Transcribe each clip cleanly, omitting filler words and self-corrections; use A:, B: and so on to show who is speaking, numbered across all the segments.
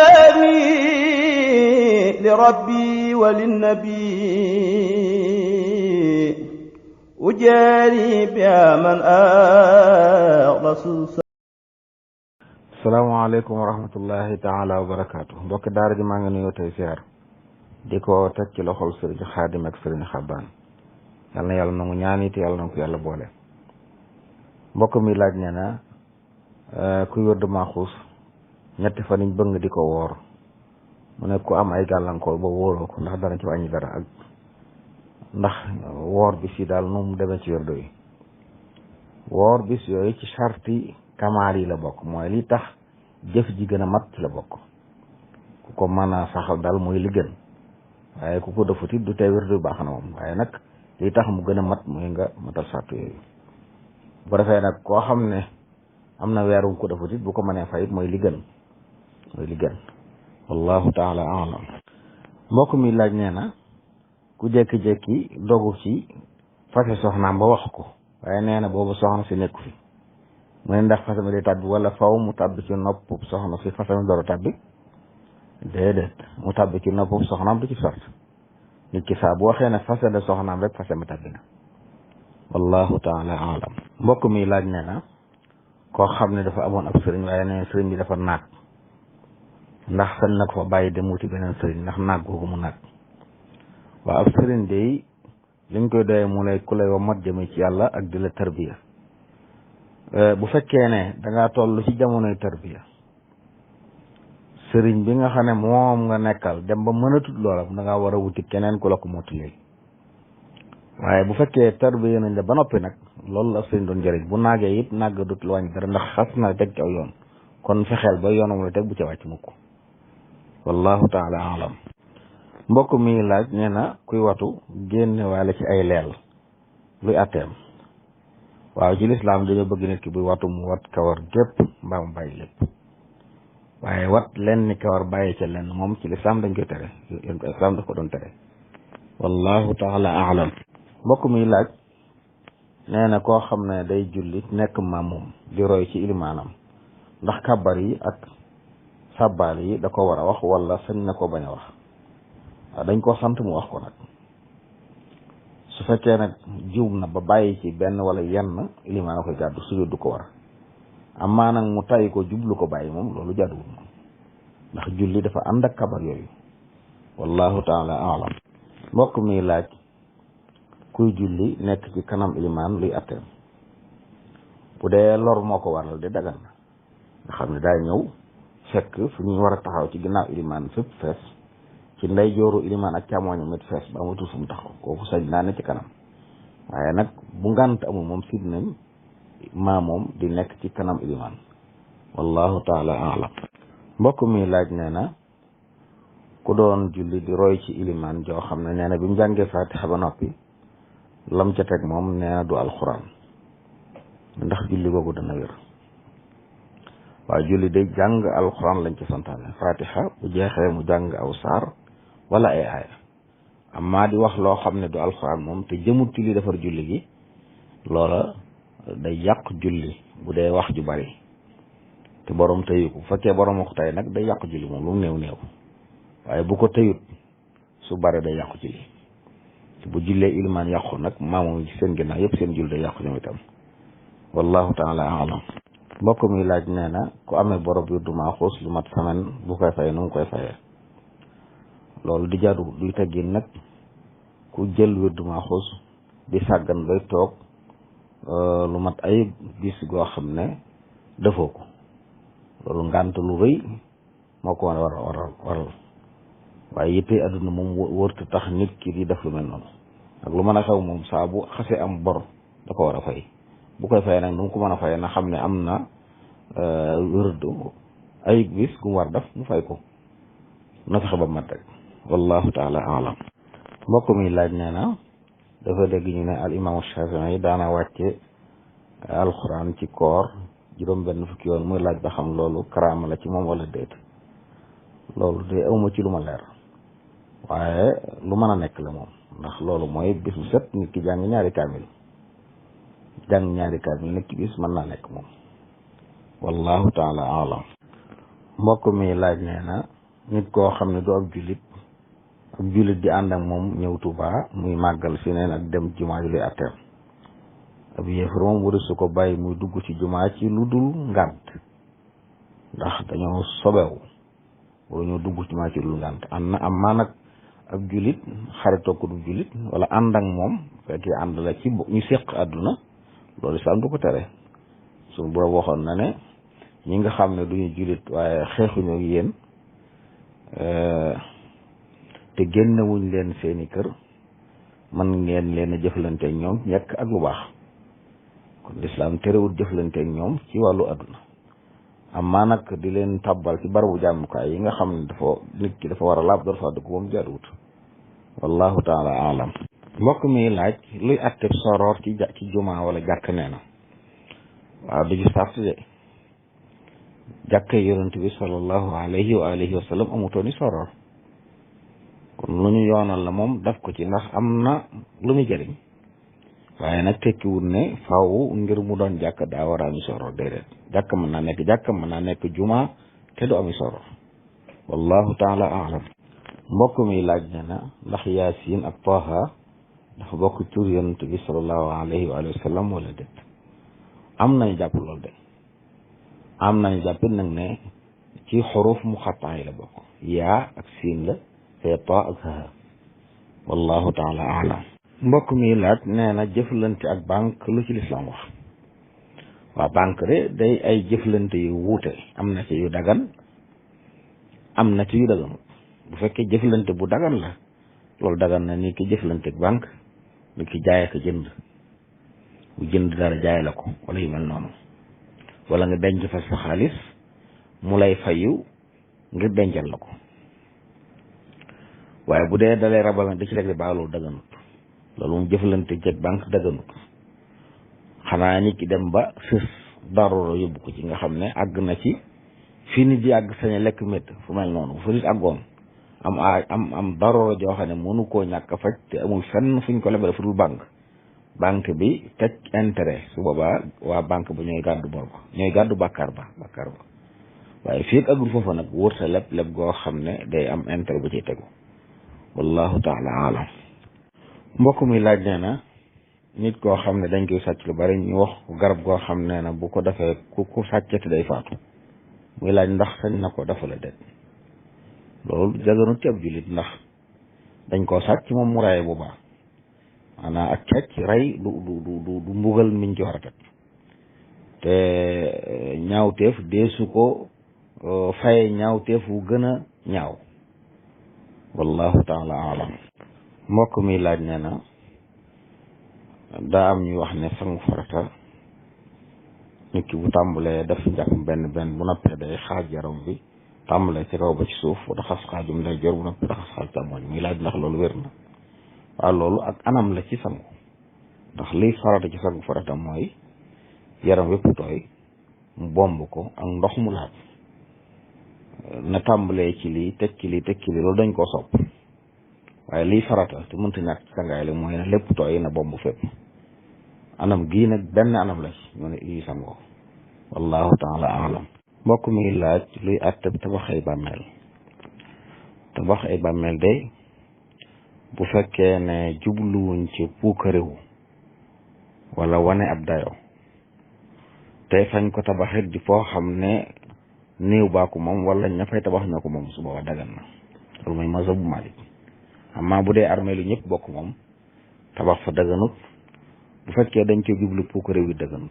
A: كلامي لربي وللنبي أجاري بها من رسول.
B: salaamaaleykum wa rahmatullahi taala wa barakaatu. mbokki daara ji maa ngi nuyoo tey siyaar di ko teg ci loxol sëriñ Xaadim ak sëriñ Xabaan. yal na yàlla nangu ñaani te yàlla na ko yàlla boole. mbokk mi laaj ne na kuy wër dama xuus ñetti fan yiñ bëgg di ko woor mu ne ku am ay gàllankoor ba wóoroo ko ndax dara ci wàññi dara ak ndax woor bis yi daal nu mu demee ci wérdo yi. woor bis yooyu ci sarti kamaal yi la bokk, mooy li tax jëf ji gën a mat ci la bokk. ku ko mën a saxal daal mooy li gën, waaye ku ko defuti du tey wérdo yu baax na moom, waaye nag li tax mu gën a mat mooy nga matal sart yooyu. bu ko defee nag koo xam ne am na weeru ko defuti bu ko mënee fayit mooy li gën, wallahu taala alam. mbokk mi laaj nee na ku jékki-jékki dogu ci fase soxnaam ba wax ko, waaye nee na boobu soxna si nekku fi, mu ne ndax fase mi day tàbbi wala faw mu tàbbi ci nopp soxna si fase mi door a tàbbi? déedéet, mu tàbbi ci nopp soxnaam du ci sart. nit ki saa bu waxee ne fase de soxnaam rek fase mi tàbbi na, wallahu taala alam. mbokk mi laaj nee na koo xam ne dafa amoon ab sëriñ, waaye nee sëriñ bi dafa naag, ndax sañ na ko fa bàyyi dem wuti beneen sëriñ ndax naag googu mu naag? waaw, ab sëriñ de liñ koy doyee mu lay ku lay womat jëme ci yàlla ak di la tarbiya. bu fekkee ne dangaa toll ci jamonoy tarbiya, sëriñ bi nga xam ne moom nga nekkal dem ba mënatut loola, dangaa war a wuti keneen ku la ko mottali. waaye bu fekkee tarbiya nañ la ba noppi nag, loolu la sëriñ doon jëriñ. bu naagee it nàgg dut la wàññi dara, ndax xas na teg ci aw yoon, kon fexeel ba yoonam la teg bu ca wàcc mukk, wallahu taala alam. mbokk mi laaj nee na kuy watu génne waale ci ay leel luy atteem? waaw, ci lislaam dañoo bëgg nit ki buy watu mu wat kawar gépp mbaa mu bàyyi lépp, waaye wat len ni kawar bàyyi ca lenn moom ci lislaam dañ koy tere, lislaam daf ko doon tere, wallahu taala alam. mbokk mi laaj nee na koo xam ne day julli nekk maamum di roy ci ilimaanam, ndax kàbbar yi ak sàbbaal yi da ko war a wax wala sañ na ko bañ a wax? waaw, dañ ko sant mu wax ko nag. su fekkee nag juum na ba bàyyi ci benn wala yenn, ilimaan a koy gàddu, sujud du ko war. amaa nag mu tàyyi ko jublu ko bàyyi moom loolu jàdduwul moom, ndax julli dafa ànd ak kabar yooyu, wallahu taala alam. mbokk mi laaj kuy julli nekk ci kanam ilimaan luy atteem? bu dee lor moo ko waral de dagan na, nga xam ne daa ñëw fekk fu ñuy war a taxaw ci ginnaaw ilimaan fépp fees, ci ndey jooru ilimaan ak càmmooñu mit fees ba amatul fu mu taxaw, kooku sañ naa ne ci kanam. waaye nag bu ngànt amul moom sid nañ maa moom di nekk ci kanam ilimaan, wallahu taala alam. mbokk mi laaj nee na ku doon julli di roy ci ilimaan joo xam ne nee na bi mu jàngee fatiha ba noppi lam ca teg moom nee na du alxuraan, ndax julli googu dana wér? waaye julli day jàng alxuraan lañ ci santaane, fatiha bu jeexee mu jàng aw saar wala ay aaya. amma di wax loo xam ne du alxuraan moom te jëmut ci li defar julli gi, loola day yàq julli bu dee wax ju bari te borom tëyu ko. bu fekkee borom ko tey nag day yàq julli moom lu mu néew néew, waaye bu ko tëyut su bari day yàqu julli. te bu jullee ilimaan yàqu nag maamoom ci seen ginnaaw yëpp seen julli day yàqu ñoom itam, wallahu taala alam. mbokk mi laaj nee na ku amee borob yu du maaxuus lu mat semaine bu koy fay nu mu koy fayee? loolu di jaadu duy teggin nag ku jël wirdu maaxuus di sàggan bay toog lu mat ay bis goo xam ne defoo ko, loolu ngànt lu rëy moo ko waral. waaye yitte adduna moom wërtu tax nit ki di def lu mel noonu. ak lu mën a xew moom saa bu xasee am bor da ko war a fay. bu koy fay nag nu mu ko mën a fay na xam ne am na wirdu ay bis gu mu war def mu fay ko, na fexe ba mat rek, wallahu taala alam. mbokk mi laaj nee na dafa dégg ñu ne al imaamu Shafii daana wàcce alxuraan ci koor juróom benn fukki yoon, muy laaj ba xam loolu karaama la ci moom wala déet. loolu de awma ci lu ma leer, waaye lu mën a nekk la moom, ndax loolu mooy bis bu set nit ki jàng ñaari kaamil nekk ci bis mën naa nekk moom, wallahu taala alam. mbokk mi laaj nee na nit koo xam ne du ab jullit di ànd ak moom ñëw Tuubaa muy màggal si neen ak dem jumaa ji luy atteem. ab yéefar moom wari su ko bàyyi muy dugg ci jumaa ci lu dul ngànt ndax dañoo sobewu wala ñoo dugg ci jumaa ci lu dul ngànt am maa nag ab jullit xaritoo ko du jullit wala ànd ak moom fekkee ànd la ci ñu séq àdduna loolu islaam du ko tere. suñu borom waxoon na ne ñi nga xam ne duñu jullit waaye xeexuñu ak yéen te génnewuñ leen seeni kër mën ngeen leen a jëflante ak ñoom ñekk ak lu baax kon lislaam terewul jëflante ak ñoom ci wàllu àdduna amaa nag di leen tabbal ci barabu jàmmukaay yi nga xam ne nit ki dafa war a laab door faa dugg moom jaaduwut wallahu taala alam. mbokk mi laaj luy atteb soroor ci jumaa wala jàkk nee na waaw du ci sart de jàkk yonent bi sallallahu alayhi wa alihi wa sallam amutooni soroor kon lu ñu yoonal la moom daf ko ci ndax am na lu muy jëriñ waaye nag tekkiwul ne faaw ngir mu doon jàkk daa war a ami soroor déedéet jàkk mën naa nekk jàkk mën naa nekk juma te du ami soroor wallahu taala alam. mbokk mi laaj ne na ndax yaasin ak taaha dafa bokk tur yonent bi sallallahu alayhi wa sallam wala déet am nañu jàpp loolu de am nañu jàppit nag ne ci xuruf muqatta yi la bokk yaa ak siin la te taa ak haa wallahu taala alam. mbokk mi laaj nee na jëflante ak banque lu ci lislaam wax. waa banque de day ay jëflante yu wuute am na ci yu dagan am na ci yu daganut bu fekkee jëflante bu dagan la loolu dagan na ni ki jëflante ak banque ni ki jaay ak jënd bu jënd dara jaay la ko wala yu mel noonu wala nga denc fa sa xaalis mu lay fayu ngir dencal la ko waaye bu dee dalay rabal na da ci rek di baax loolu daganut loolu moom jëflante jeg banque daganut xanaa nit ki dem ba sës daruro yóbbu ko ci nga xam ne àgg na ci fii nit di àgg sañ lekk métt fu mel noonu bu fa nit àggoon am daruro joo xam ne mënu koo ñàkk faj te amul fenn fuñ ko lebal fu dul banque bi teg intérêt su boobaa waa banque ba ñooy gàddu bor ba ñooy gàddu bàkkaar ba waaye fii ak agul foofa nag wóor sa leb goo xam ne day am intérêt ba ciy tegu wallahu taala alam. mbokk mi laaj nee na nit koo xam ne dañ koy sàcc lu bari ñu wax ko garab goo xam ne na bu ko defee ku sàccati day faatu muy laaj ndax sañ na ko dafa la det loolu jaganut ci ab jullit ndax dañ koo sàcc moom mu raye bu baax maanaam ak càcc rey du mbugal miñ ci war a teg te ñaawteef deesu ko faye ñaawteef wu gën a ñaaw wallahu taala alam. mbokk mi laaj nee na daa am ñuy wax ne sangu farata nit ki bu tàmbalee def njàpp benn bu noppee day xaaj yaram bi tàmbalee ci kaw ba ci suuf raxas xaajum nday jor bu noppee raxas xaaj càmmoñ muy laaj ndax loolu wér na waaw loolu ak anam la ci sangu ndax liy farata ci sangu farata mooy yaram wépp tooy mu bomb ko ak ndox mu laab na tàmbalee ci lii teg ci lii loolu dañ koo sopp waaye liy farata te mënta ñàkk ci sangaay la mooy na lépp tooy na bomb fépp anam gii nag benn anam la ci ñu ne yi sangoo wallahu taala alam. mbokk mi laaj luy àtte tabax ay bàmmeel de bu fekkee ne jubluwuñ ci puukarewu wala wane ab dayo te fañ ko tabaxit di foo xam ne néew baa ko moom wala ña fay tabax ñoo ko moom su booba dagan na loolu mooy mazhabu Maalik amma bu dee armée lu ñëpp bokk moom tabax fa daganut bu fekkee dañ koy jublu puukarew yi daganut.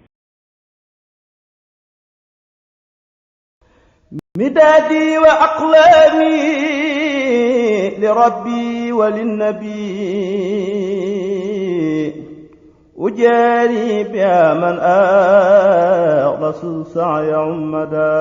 A: midaadi wa aqlaami li rabbi wa linnabi ujaari biha man axlasu sa'ya ummada